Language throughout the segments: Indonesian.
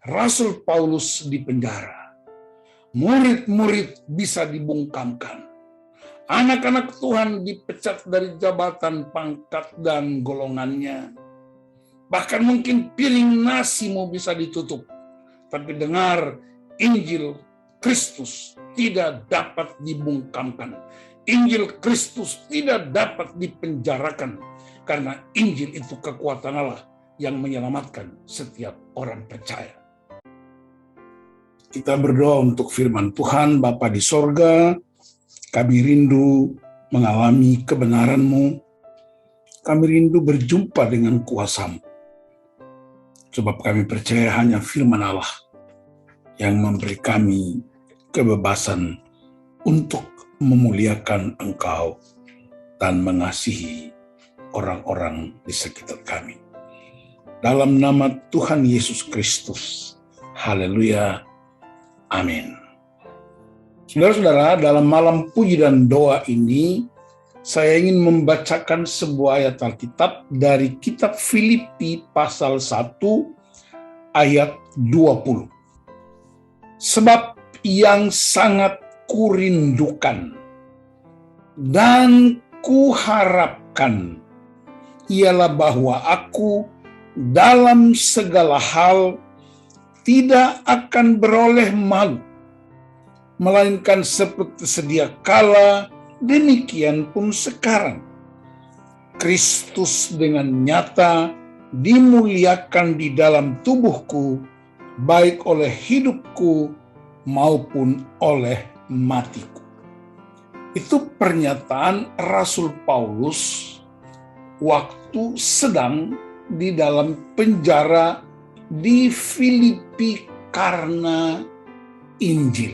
Rasul Paulus di penjara, murid-murid bisa dibungkamkan, anak-anak Tuhan dipecat dari jabatan, pangkat, dan golongannya. Bahkan mungkin piring nasimu bisa ditutup. Tapi dengar, Injil Kristus tidak dapat dibungkamkan. Injil Kristus tidak dapat dipenjarakan. Karena Injil itu kekuatan Allah yang menyelamatkan setiap orang percaya. Kita berdoa untuk firman Tuhan. Bapa di sorga, kami rindu mengalami kebenaran-Mu. Kami rindu berjumpa dengan kuasa-Mu. Sebab kami percaya hanya firman Allah yang memberi kami kebebasan untuk memuliakan Engkau dan mengasihi orang-orang di sekitar kami. Dalam nama Tuhan Yesus Kristus. Haleluya. Amin. Saudara-saudara, dalam malam puji dan doa ini, saya ingin membacakan sebuah ayat Alkitab dari kitab Filipi pasal 1 ayat 20. Sebab yang sangat kurindukan dan kuharapkan ialah bahwa aku dalam segala hal tidak akan beroleh malu, melainkan seperti sedia kala, demikian pun sekarang, Kristus dengan nyata dimuliakan di dalam tubuhku, baik oleh hidupku maupun oleh matiku. Itu pernyataan Rasul Paulus waktu sedang di dalam penjara di Filipi karena Injil.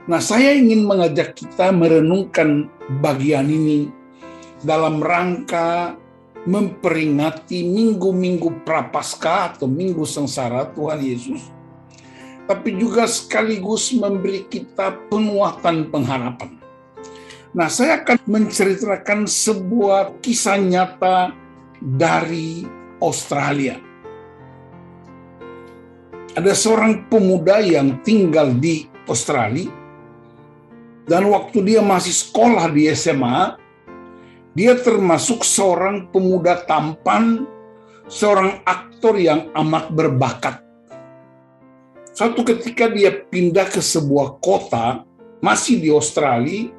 Nah, saya ingin mengajak kita merenungkan bagian ini dalam rangka memperingati minggu-minggu Prapaskah atau Minggu Sengsara Tuhan Yesus, tapi juga sekaligus memberi kita penguatan pengharapan. Nah, saya akan menceritakan sebuah kisah nyata dari Australia. Ada seorang pemuda yang tinggal di Australia. Dan waktu dia masih sekolah di SMA, dia termasuk seorang pemuda tampan, seorang aktor yang amat berbakat. Suatu ketika dia pindah ke sebuah kota, masih di Australia,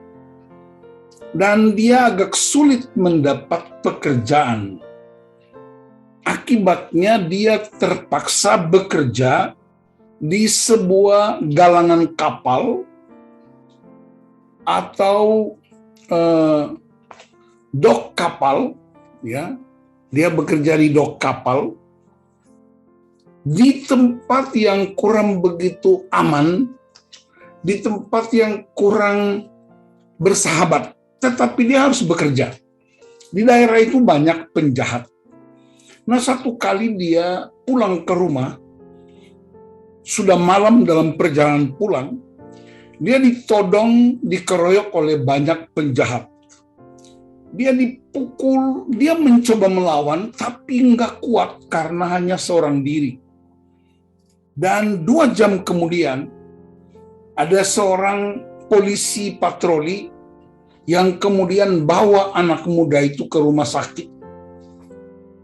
dan dia agak sulit mendapat pekerjaan. Akibatnya dia terpaksa bekerja di sebuah galangan kapal atau dok kapal, ya. Dia bekerja di dok kapal di tempat yang kurang begitu aman, di tempat yang kurang bersahabat, tetapi dia harus bekerja. Di daerah itu banyak penjahat. Nah, satu kali dia pulang ke rumah, sudah malam dalam perjalanan pulang, dia ditodong, dikeroyok oleh banyak penjahat. Dia dipukul, dia mencoba melawan, tapi nggak kuat karena hanya seorang diri. Dan 2 jam kemudian, ada seorang polisi patroli yang kemudian bawa anak muda itu ke rumah sakit.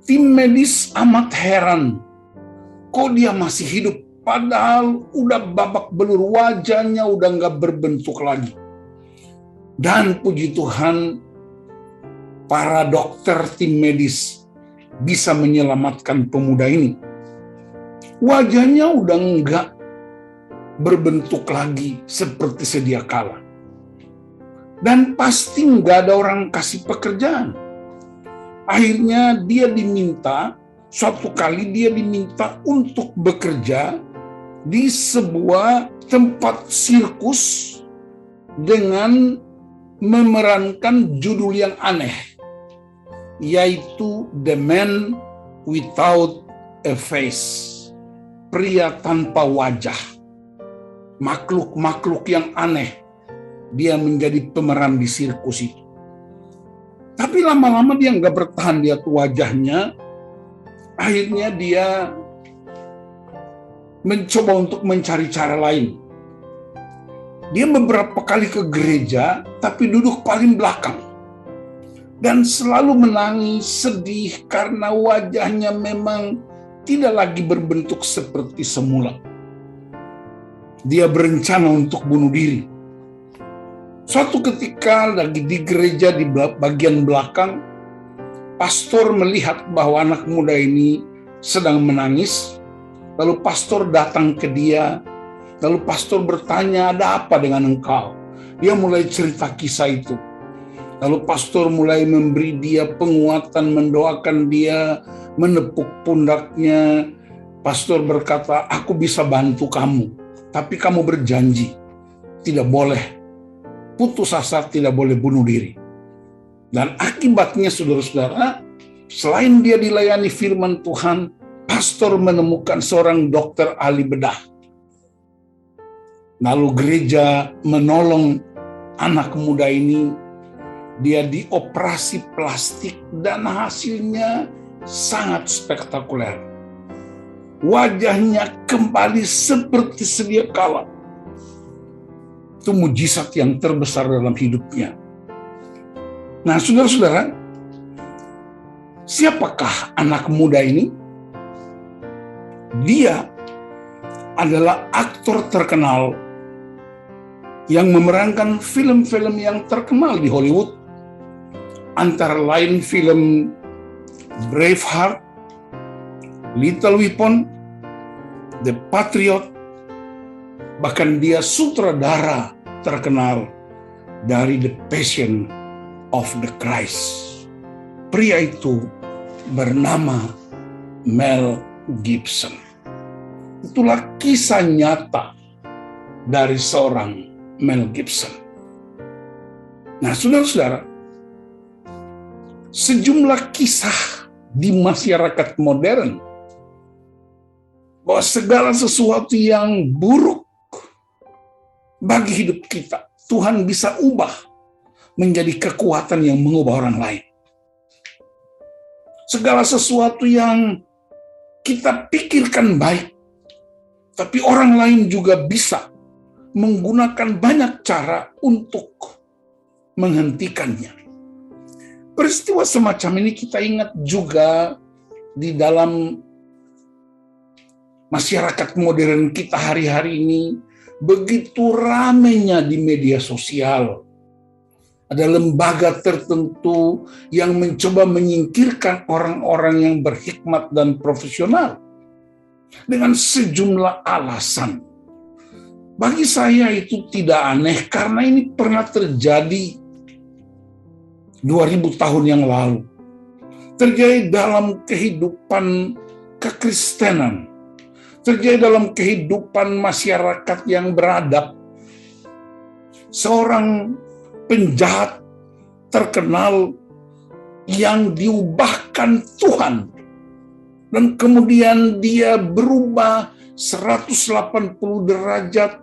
Tim medis amat heran, kok dia masih hidup? Padahal udah babak belur, wajahnya udah nggak berbentuk lagi. Dan puji Tuhan, para dokter tim medis bisa menyelamatkan pemuda ini. Wajahnya udah nggak berbentuk lagi seperti sedia kala. Dan pasti nggak ada orang kasih pekerjaan. Akhirnya suatu kali dia diminta untuk bekerja di sebuah tempat sirkus dengan memerankan judul yang aneh, yaitu The Man Without a Face, pria tanpa wajah. Makhluk-makhluk yang aneh, dia menjadi pemeran di sirkus itu. Tapi lama-lama dia nggak bertahan lihat wajahnya, akhirnya dia mencoba untuk mencari cara lain. Dia beberapa kali ke gereja, tapi duduk paling belakang. Dan selalu menangis, sedih, karena wajahnya memang tidak lagi berbentuk seperti semula. Dia berencana untuk bunuh diri. Suatu ketika lagi di gereja di bagian belakang, pastor melihat bahwa anak muda ini sedang menangis. Lalu pastor datang ke dia. Lalu pastor bertanya, "Ada apa dengan engkau?" Dia mulai cerita kisah itu. Lalu pastor mulai memberi dia penguatan, mendoakan dia, menepuk pundaknya. Pastor berkata, "Aku bisa bantu kamu, tapi kamu berjanji tidak boleh putus asa, tidak boleh bunuh diri." Dan akibatnya, saudara-saudara, selain dia dilayani firman Tuhan, pastor menemukan seorang dokter ahli bedah. Lalu gereja menolong anak muda ini. Dia dioperasi plastik dan hasilnya sangat spektakuler. Wajahnya kembali seperti sedia kala. Itu mujizat yang terbesar dalam hidupnya. Nah, saudara-saudara, siapakah anak muda ini? Dia adalah aktor terkenal yang memerankan film-film yang terkenal di Hollywood. Antara lain film Braveheart, Little Weapon, The Patriot, bahkan dia sutradara terkenal dari The Passion of the Christ. Pria itu bernama Mel Gibson. Itulah kisah nyata dari seorang Mel Gibson. Nah, saudara-saudara, sejumlah kisah di masyarakat modern bahwa segala sesuatu yang buruk bagi hidup kita, Tuhan bisa ubah menjadi kekuatan yang mengubah orang lain. Segala sesuatu yang kita pikirkan baik, tapi orang lain juga bisa menggunakan banyak cara untuk menghentikannya. Peristiwa semacam ini kita ingat juga di dalam masyarakat modern kita hari-hari ini. Begitu ramainya di media sosial. Ada lembaga tertentu yang mencoba menyingkirkan orang-orang yang berhikmat dan profesional dengan sejumlah alasan. Bagi saya itu tidak aneh karena ini pernah terjadi 2000 tahun yang lalu. Terjadi dalam kehidupan kekristenan. Terjadi dalam kehidupan masyarakat yang beradab. Seorang penjahat terkenal yang diubahkan Tuhan. Dan kemudian dia berubah 180 derajat.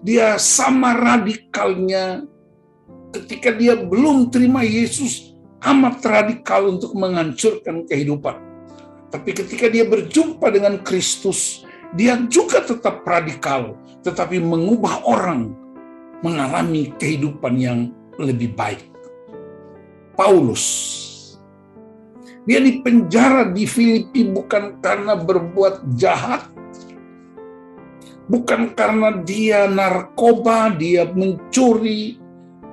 Dia sama radikalnya. Ketika dia belum terima Yesus, amat radikal untuk menghancurkan kehidupan. Tapi ketika dia berjumpa dengan Kristus, dia juga tetap radikal, tetapi mengubah orang mengalami kehidupan yang lebih baik. Paulus, dia dipenjara di Filipi bukan karena berbuat jahat, bukan karena dia narkoba, dia mencuri,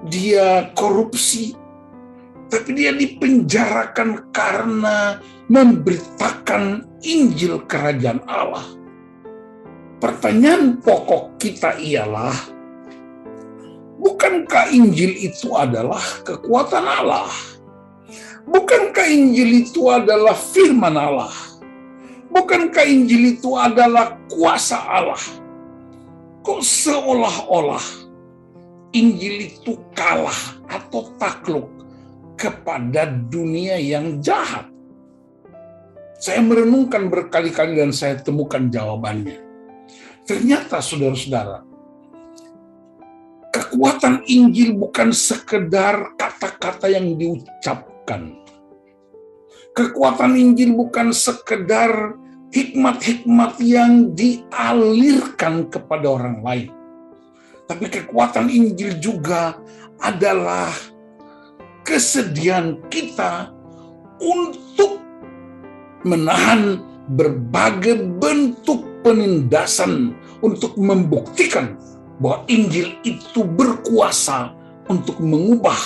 dia korupsi, tapi dia dipenjarakan karena memberitakan Injil Kerajaan Allah. Pertanyaan pokok kita ialah, bukankah Injil itu adalah kekuatan Allah? Bukankah Injil itu adalah firman Allah? Bukankah Injil itu adalah kuasa Allah? Kok seolah-olah Injil itu kalah atau takluk kepada dunia yang jahat? Saya merenungkan berkali-kali dan saya temukan jawabannya. Ternyata saudara-saudara, kekuatan Injil bukan sekedar kata-kata yang diucapkan. Kekuatan Injil bukan sekedar hikmat-hikmat yang dialirkan kepada orang lain. Tapi kekuatan Injil juga adalah kesediaan kita untuk menahan berbagai bentuk penindasan untuk membuktikan bahwa Injil itu berkuasa untuk mengubah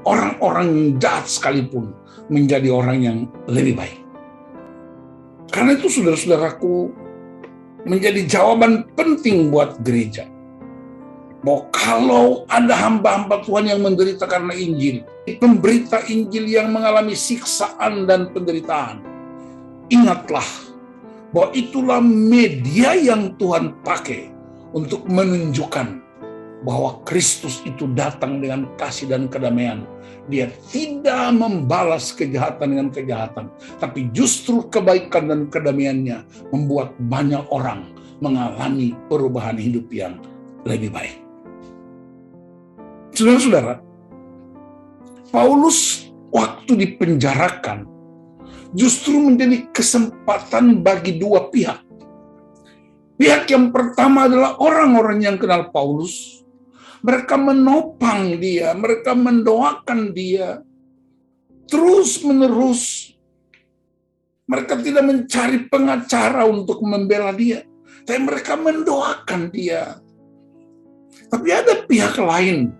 orang-orang yang jahat sekalipun menjadi orang yang lebih baik. Karena itu saudara-saudaraku, menjadi jawaban penting buat gereja. Bahwa kalau ada hamba-hamba Tuhan yang menderita karena Injil, pemberita Injil yang mengalami siksaan dan penderitaan, ingatlah bahwa itulah media yang Tuhan pakai untuk menunjukkan bahwa Kristus itu datang dengan kasih dan kedamaian. Dia tidak membalas kejahatan dengan kejahatan, tapi justru kebaikan dan kedamaiannya membuat banyak orang mengalami perubahan hidup yang lebih baik. Saudara-saudara, Paulus waktu dipenjarakan justru menjadi kesempatan bagi dua pihak. Pihak yang pertama adalah orang-orang yang kenal Paulus. Mereka menopang dia, mereka mendoakan dia terus-menerus. Mereka tidak mencari pengacara untuk membela dia, tapi mereka mendoakan dia. Tapi ada pihak lain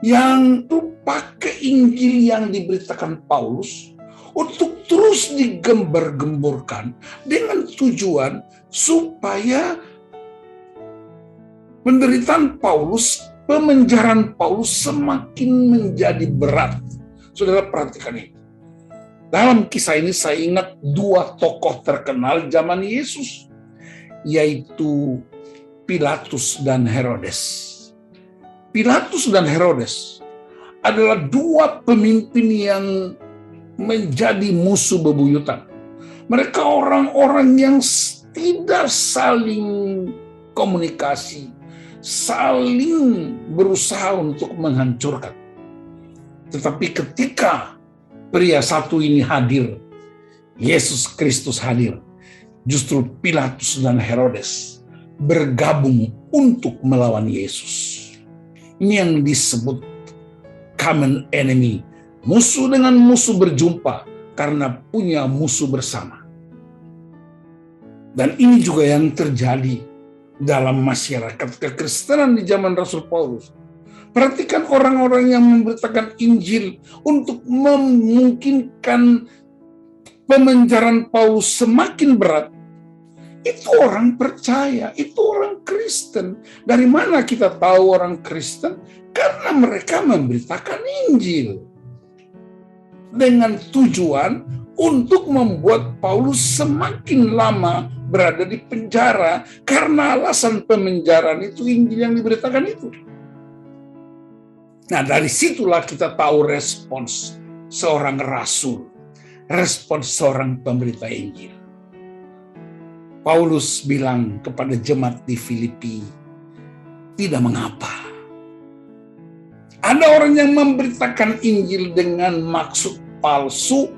yang pakai Injil yang diberitakan Paulus untuk terus digembar-gemburkan dengan tujuan supaya penderitaan Paulus, pemenjaraan Paulus semakin menjadi berat. Saudara perhatikan ini. Dalam kisah ini saya ingat dua tokoh terkenal zaman Yesus, yaitu Pilatus dan Herodes. Pilatus dan Herodes adalah dua pemimpin yang menjadi musuh bebuyutan. Mereka orang-orang yang tidak saling komunikasi, saling berusaha untuk menghancurkan. Tetapi ketika pria satu ini hadir, Yesus Kristus hadir, justru Pilatus dan Herodes bergabung untuk melawan Yesus. Ini yang disebut common enemy. Musuh dengan musuh berjumpa karena punya musuh bersama. Dan ini juga yang terjadi dalam masyarakat kekristenan di zaman Rasul Paulus. Perhatikan orang-orang yang memberitakan Injil untuk memungkinkan pemenjaraan Paulus semakin berat. Itu orang percaya, itu orang Kristen. Dari mana kita tahu orang Kristen? Karena mereka memberitakan Injil. Dengan tujuan untuk membuat Paulus semakin lama berada di penjara. Karena alasan pemenjaraan itu Injil yang diberitakan itu. Nah, dari situlah kita tahu respons seorang rasul. Respons seorang pemberita Injil. Paulus bilang kepada jemaat di Filipi, tidak mengapa. Ada orang yang memberitakan Injil dengan maksud palsu,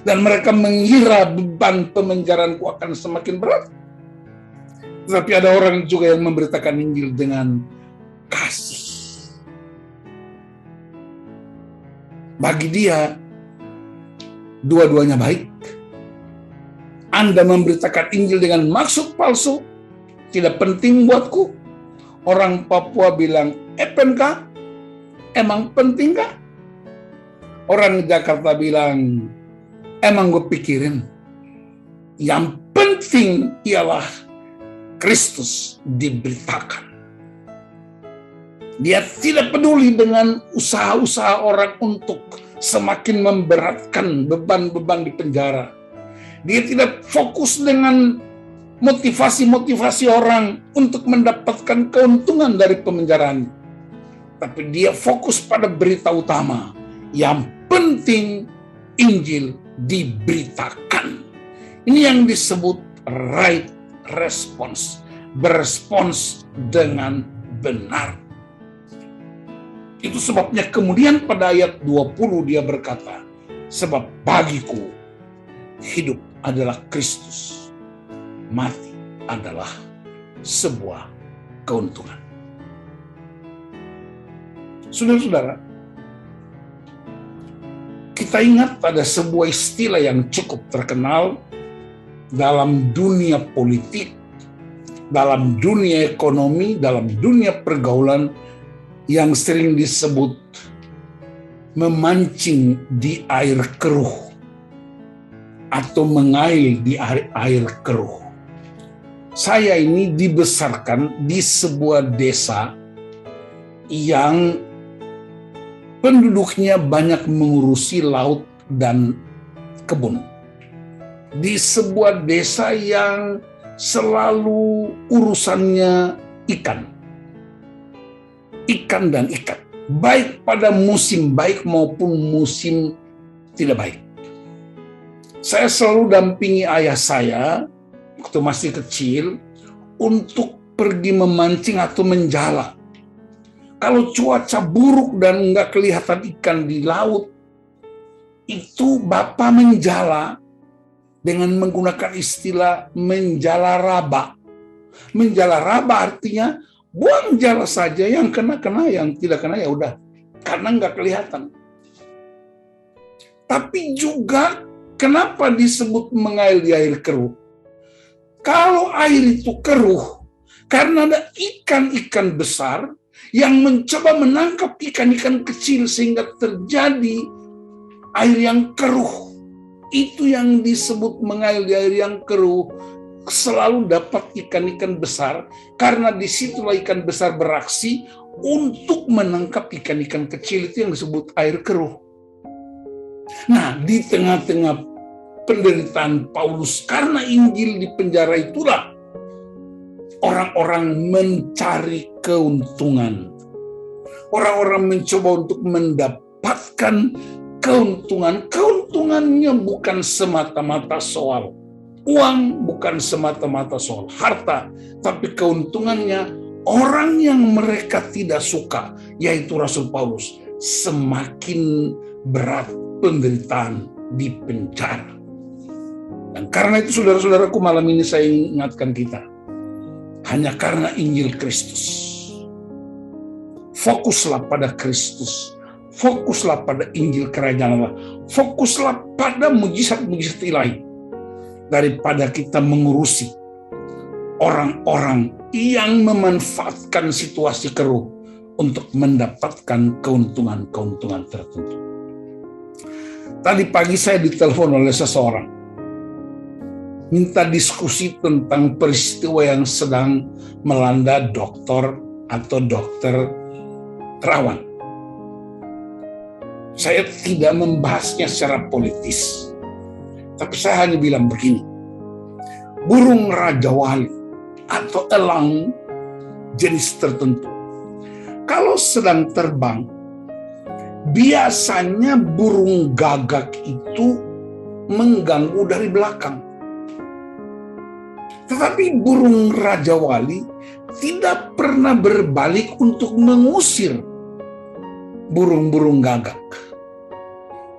dan mereka mengira beban pemenjaraanku akan semakin berat. Tetapi ada orang juga yang memberitakan Injil dengan kasih. Bagi dia, dua-duanya baik. Anda memberitakan Injil dengan maksud palsu, tidak penting buatku. Orang Papua bilang, epenkah? Emang pentingkah? Orang Jakarta bilang, emang gue pikirin. Yang penting ialah Kristus diberitakan. Dia tidak peduli dengan usaha-usaha orang untuk semakin memberatkan beban-beban di penjara. Dia tidak fokus dengan motivasi-motivasi orang untuk mendapatkan keuntungan dari pemenjaraan. Tapi dia fokus pada berita utama. Yang penting Injil diberitakan. Ini yang disebut right response. Berespons dengan benar. Itu sebabnya kemudian pada ayat 20 dia berkata, sebab bagiku hidup adalah Kristus, mati adalah sebuah keuntungan. Saudara-saudara, kita ingat ada sebuah istilah yang cukup terkenal dalam dunia politik, dalam dunia ekonomi, dalam dunia pergaulan yang sering disebut memancing di air keruh atau mengail di air keruh. Saya ini dibesarkan di sebuah desa yang penduduknya banyak mengurusi laut dan kebun. Di sebuah desa yang selalu urusannya ikan. Ikan dan ikan. Baik pada musim baik maupun musim tidak baik. Saya selalu dampingi ayah saya waktu masih kecil untuk pergi memancing atau menjala. Kalau cuaca buruk dan nggak kelihatan ikan di laut, itu Bapak menjala dengan menggunakan istilah menjala raba. Menjala raba artinya buang jala saja, yang kena-kena, yang tidak kena ya udah, karena nggak kelihatan. Tapi juga kenapa disebut mengail di air keruh? Kalau air itu keruh, karena ada ikan-ikan besar yang mencoba menangkap ikan-ikan kecil sehingga terjadi air yang keruh. Itu yang disebut mengail di air yang keruh. Selalu dapat ikan-ikan besar, karena disitulah ikan besar beraksi untuk menangkap ikan-ikan kecil, itu yang disebut air keruh. Nah, di tengah-tengah penderitaan Paulus karena Injil di penjara itulah orang-orang mencari keuntungan. Orang-orang mencoba untuk mendapatkan keuntungan. Keuntungannya bukan semata-mata soal uang, bukan semata-mata soal harta, tapi keuntungannya orang yang mereka tidak suka, yaitu Rasul Paulus, semakin berat penderitaan di penjara. Dan karena itu saudara-saudaraku, malam ini saya ingatkan kita, hanya karena Injil Kristus. Fokuslah pada Kristus. Fokuslah pada Injil Kerajaan Allah. Fokuslah pada mujizat-mujizat ilahi. Daripada kita mengurusi orang-orang yang memanfaatkan situasi keruh untuk mendapatkan keuntungan-keuntungan tertentu. Tadi pagi saya ditelepon oleh seseorang, minta diskusi tentang peristiwa yang sedang melanda dokter atau dokter terawan. Saya tidak membahasnya secara politis, tapi saya hanya bilang begini, burung rajawali atau elang jenis tertentu, kalau sedang terbang, biasanya burung gagak itu mengganggu dari belakang. Tetapi burung rajawali tidak pernah berbalik untuk mengusir burung-burung gagak.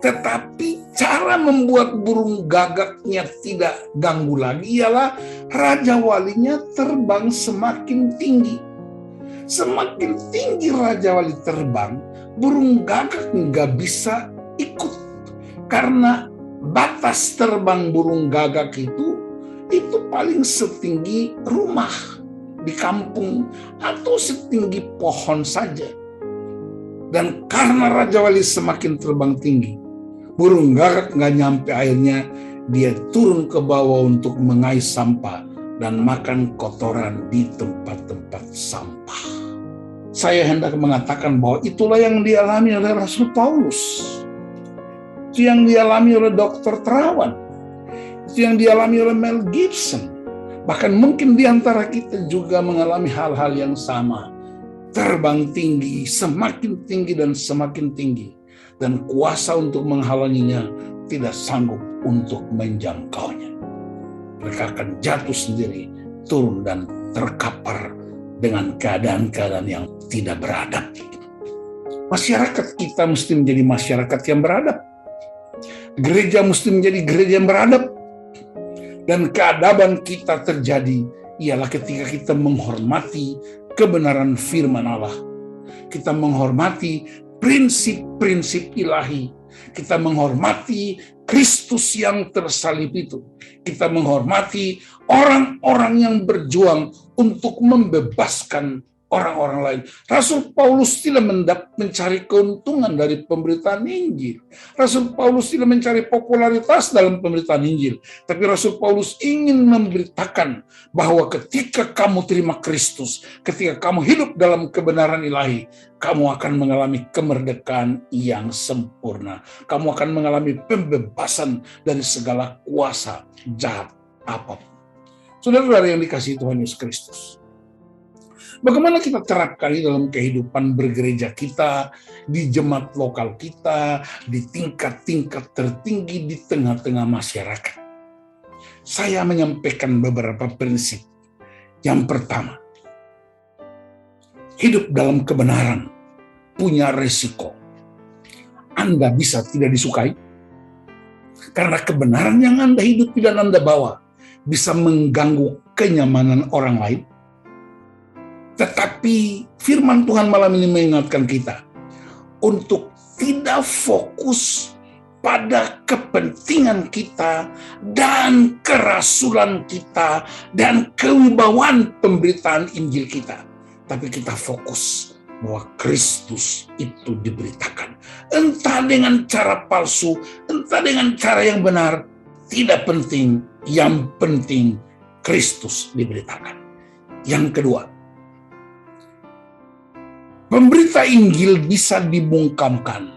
Tetapi cara membuat burung gagaknya tidak ganggu lagi ialah rajawalinya terbang semakin tinggi. Semakin tinggi rajawali terbang, burung gagak nggak bisa ikut. Karena batas terbang burung gagak itu paling setinggi rumah di kampung atau setinggi pohon saja. Dan karena rajawali semakin terbang tinggi, burung gagak nggak nyampe airnya, dia turun ke bawah untuk mengais sampah dan makan kotoran di tempat-tempat sampah. Saya hendak mengatakan bahwa itulah yang dialami oleh Rasul Paulus. Itu yang dialami oleh Dr. Terawan. Itu yang dialami oleh Mel Gibson. Bahkan mungkin di antara kita juga mengalami hal-hal yang sama. Terbang tinggi, semakin tinggi dan semakin tinggi. Dan kuasa untuk menghalanginya tidak sanggup untuk menjangkaunya. Mereka akan jatuh sendiri, turun dan terkapar dengan keadaan-keadaan yang tidak beradab. Masyarakat kita mesti menjadi masyarakat yang beradab. Gereja mesti menjadi gereja yang beradab. Dan keadaban kita terjadi ialah ketika kita menghormati kebenaran firman Allah. Kita menghormati prinsip-prinsip ilahi. Kita menghormati Kristus yang tersalib itu. Kita menghormati orang-orang yang berjuang untuk membebaskan orang-orang lain. Rasul Paulus tidak mencari keuntungan dari pemberitaan Injil. Rasul Paulus tidak mencari popularitas dalam pemberitaan Injil. Tapi Rasul Paulus ingin memberitakan bahwa ketika kamu terima Kristus, ketika kamu hidup dalam kebenaran ilahi, kamu akan mengalami kemerdekaan yang sempurna. Kamu akan mengalami pembebasan dari segala kuasa jahat apapun. Saudara-saudara yang dikasihi Tuhan Yesus Kristus, bagaimana kita terapkan ini dalam kehidupan bergereja kita, di jemaat lokal kita, di tingkat-tingkat tertinggi di tengah-tengah masyarakat? Saya menyampaikan beberapa prinsip. Yang pertama, hidup dalam kebenaran punya resiko. Anda bisa tidak disukai, karena kebenaran yang Anda hidupi dan Anda bawa bisa mengganggu kenyamanan orang lain. Tetapi firman Tuhan malam ini mengingatkan kita untuk tidak fokus pada kepentingan kita dan kerasulan kita dan kewibawaan pemberitaan Injil kita. Tapi kita fokus bahwa Kristus itu diberitakan. Entah dengan cara palsu, entah dengan cara yang benar, tidak penting. Yang penting Kristus diberitakan. Yang kedua, pemberita Injil bisa dibungkamkan.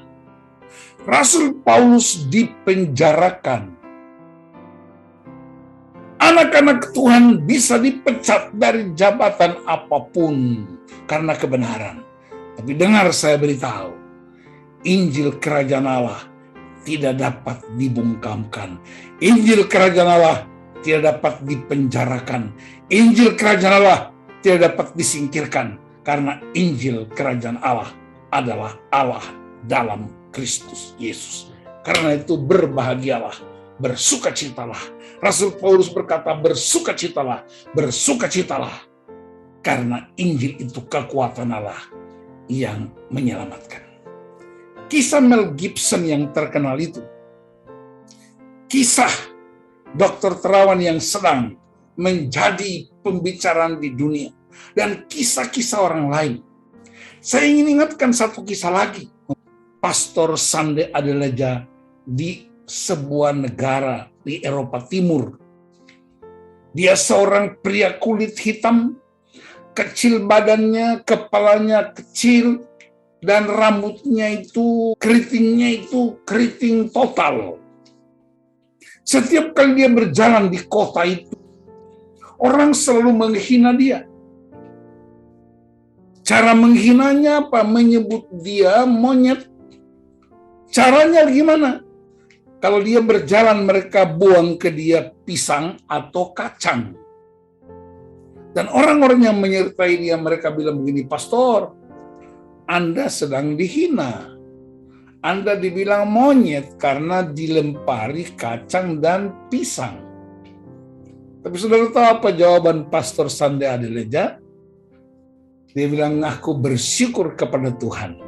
Rasul Paulus dipenjarakan. Anak-anak Tuhan bisa dipecat dari jabatan apapun karena kebenaran. Tapi dengar saya beritahu, Injil Kerajaan Allah tidak dapat dibungkamkan. Injil Kerajaan Allah tidak dapat dipenjarakan. Injil Kerajaan Allah tidak dapat disingkirkan. Karena Injil Kerajaan Allah adalah Allah dalam Kristus Yesus. Karena itu berbahagialah, bersukacitalah. Rasul Paulus berkata, bersukacitalah, bersukacitalah. Karena Injil itu kekuatan Allah yang menyelamatkan. Kisah Mel Gibson yang terkenal itu, kisah dokter terawan yang sedang menjadi pembicaraan di dunia, dan kisah-kisah orang lain. Saya ingin ingatkan satu kisah lagi. Pastor Sande Adeleja di sebuah negara di Eropa Timur. Dia seorang pria kulit hitam, kecil badannya, kepalanya kecil, dan rambutnya itu, keritingnya itu keriting total. Setiap kali dia berjalan di kota itu, orang selalu menghina dia. Cara menghinanya apa? Menyebut dia monyet. Caranya gimana? Kalau dia berjalan, mereka buang ke dia pisang atau kacang. Dan orang-orang yang menyertai dia, mereka bilang begini, Pastor, Anda sedang dihina. Anda dibilang monyet karena dilempari kacang dan pisang. Tapi saudara tahu apa jawaban Pastor Sande Adeleja? Dia bilang, aku bersyukur kepada Tuhan.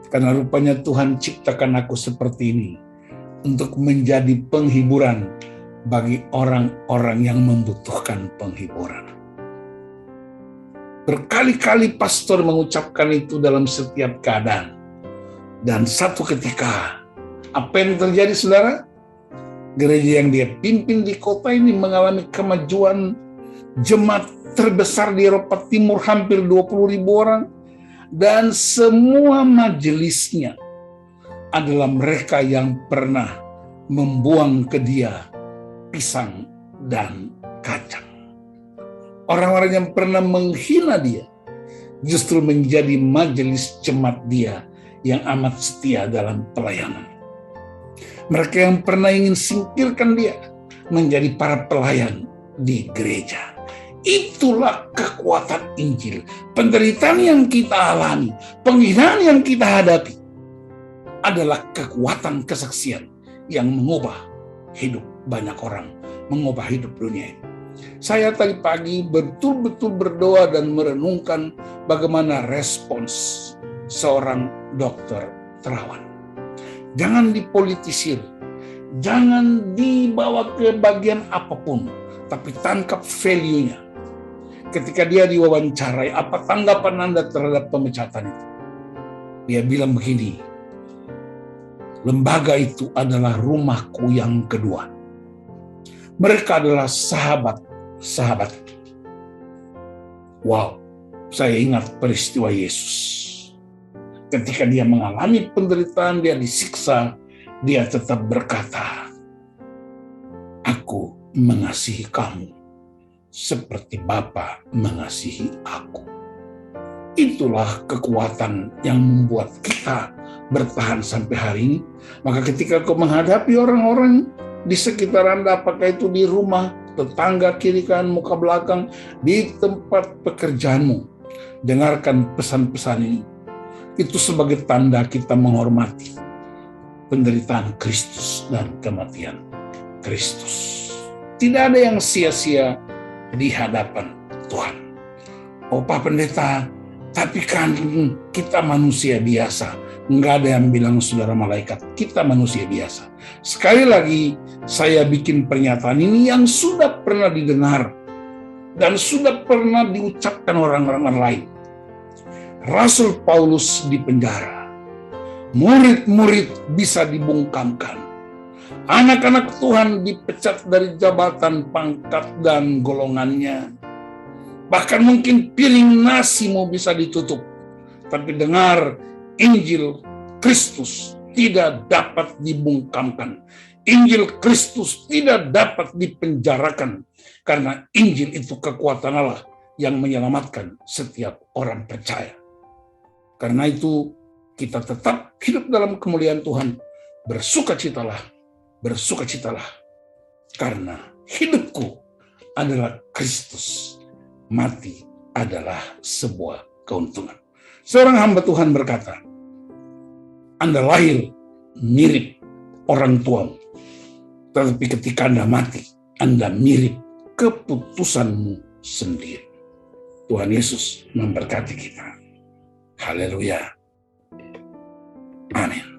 Karena rupanya Tuhan ciptakan aku seperti ini untuk menjadi penghiburan bagi orang-orang yang membutuhkan penghiburan. Berkali-kali pastor mengucapkan itu dalam setiap keadaan. Dan satu ketika, apa yang terjadi saudara? Gereja yang dia pimpin di kota ini mengalami kemajuan. Jemaat terbesar di Eropa Timur hampir 20.000 orang. Dan semua majelisnya adalah mereka yang pernah membuang ke dia pisang dan kacang. Orang-orang yang pernah menghina dia justru menjadi majelis jemaat dia yang amat setia dalam pelayanan. Mereka yang pernah ingin singkirkan dia menjadi para pelayan di gereja. Itulah kekuatan Injil. Penderitaan yang kita alami, penghinaan yang kita hadapi adalah kekuatan kesaksian yang mengubah hidup banyak orang mengubah hidup dunia ini. Saya tadi pagi betul-betul berdoa dan merenungkan bagaimana respons seorang dokter terawan. Jangan dipolitisir, jangan dibawa ke bagian apapun, tapi tangkap value-nya. Ketika dia diwawancarai, apa tanggapan Anda terhadap pemecatan itu? Dia bilang begini, lembaga itu adalah rumahku yang kedua. Mereka adalah sahabat. Wow, saya ingat peristiwa Yesus. Ketika dia mengalami penderitaan, dia disiksa, dia tetap berkata, "Aku mengasihi kamu seperti Bapa mengasihi aku." Itulah kekuatan yang membuat kita bertahan sampai hari ini. Maka ketika kau menghadapi orang-orang di sekitar Anda, apakah itu di rumah, tetangga, kiri kanan, muka belakang, di tempat pekerjaanmu, dengarkan pesan-pesan ini. Itu sebagai tanda kita menghormati penderitaan Kristus dan kematian Kristus. Tidak ada yang sia-sia di hadapan Tuhan. Oh Pak Pendeta, tapi kan kita manusia biasa. Enggak ada yang bilang saudara malaikat, kita manusia biasa. Sekali lagi, saya bikin pernyataan ini yang sudah pernah didengar dan sudah pernah diucapkan orang-orang lain. Rasul Paulus di penjara, murid-murid bisa dibungkamkan, anak-anak Tuhan dipecat dari jabatan, pangkat, dan golongannya. Bahkan mungkin piring nasimu bisa ditutup. Tapi dengar, Injil Kristus tidak dapat dibungkamkan. Injil Kristus tidak dapat dipenjarakan. Karena Injil itu kekuatan Allah yang menyelamatkan setiap orang percaya. Karena itu kita tetap hidup dalam kemuliaan Tuhan. Bersukacitalah. Karena hidupku adalah Kristus. Mati adalah sebuah keuntungan. Seorang hamba Tuhan berkata, Anda lahir mirip orang tuamu, tetapi ketika Anda mati, Anda mirip keputusanmu sendiri. Tuhan Yesus memberkati kita. Haleluya. Amin.